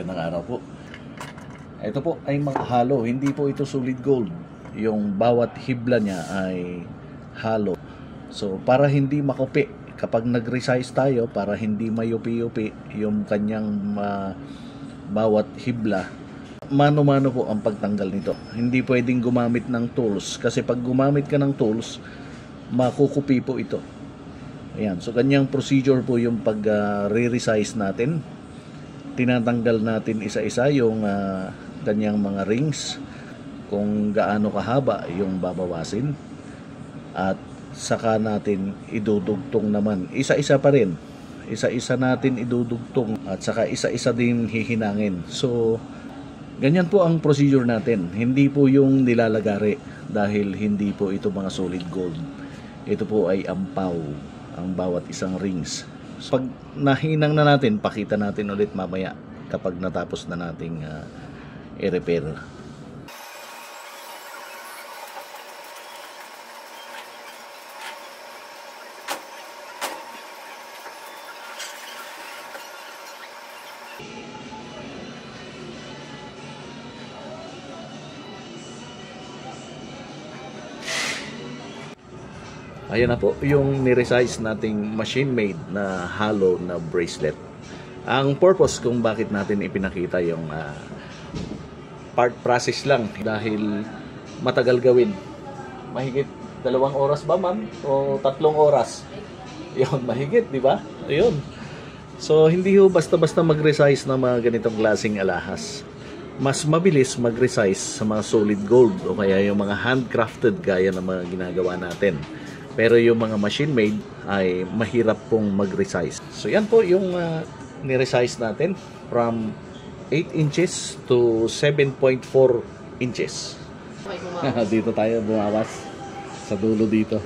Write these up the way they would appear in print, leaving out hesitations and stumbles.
Magandang araw po. Ito po ay mga halo, hindi po ito solid gold. Yung bawat hibla niya ay halo. So para hindi makupi, kapag nag-resize tayo, para hindi mayupi-yupi yung kanyang bawat hibla, mano-mano po ang pagtanggal nito. Hindi pwedeng gumamit ng tools, kasi pag gumamit ka ng tools, makukupi po ito. Ayan, so kanyang procedure po yung pag-re-resize natin. Tinatanggal natin isa-isa yung kanyang mga rings, kung gaano kahaba yung babawasin, at saka natin idudugtong naman. Isa-isa pa rin. Isa-isa natin idudugtong at saka isa-isa din hihinangin. So, ganyan po ang procedure natin. Hindi po yung nilalagari, dahil hindi po ito mga solid gold. Ito po ay ampaw ang bawat isang rings. Pag nahinang na natin, pakita natin ulit mamaya kapag natapos na nating i-repair. Ayan na po yung ni-resize nating machine made na hollow na bracelet. Ang purpose kung bakit natin ipinakita yung part process lang, dahil matagal gawin. Mahigit 2 oras ba, ma'am? O 3 oras? Yun, mahigit, di ba? Ayun. So hindi ho basta-basta mag-resize na mga ganitong klaseng alahas. Mas mabilis mag-resize sa mga solid gold o kaya yung mga handcrafted gaya ng mga ginagawa natin. Pero yung mga machine made ay mahirap pong mag-resize. So yan po yung ni-resize natin from 8 inches to 7.4 inches. Dito tayo bumawas sa dulo dito.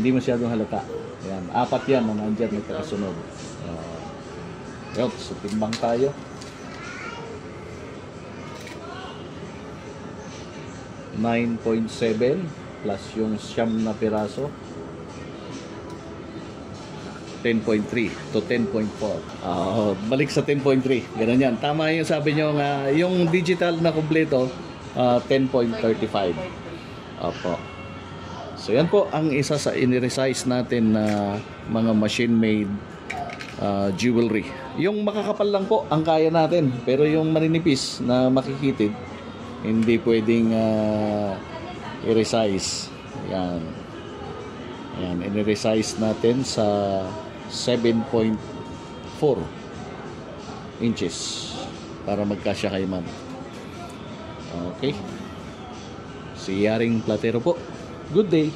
Hindi masyadong halata. Yan, 4 yan na nandiyan nagkakasunod. So timbang tayo. 9.7 plus yung siyam na piraso, 10.3 to 10.4. Balik sa 10.3. Ganun yan. Tama yung sabi nyo nga, yung digital na kumpleto, 10.35. Opo. So yan po ang isa sa in-resize natin na mga machine made jewelry. Yung makakapal lang po ang kaya natin, pero yung maninipis na makikitid, hindi pwedeng i-resize. Yan. Yan, i-resize natin sa 7.4 inches para magkasya kay ma'am. Okay. Si Yaring Platero po. Good day.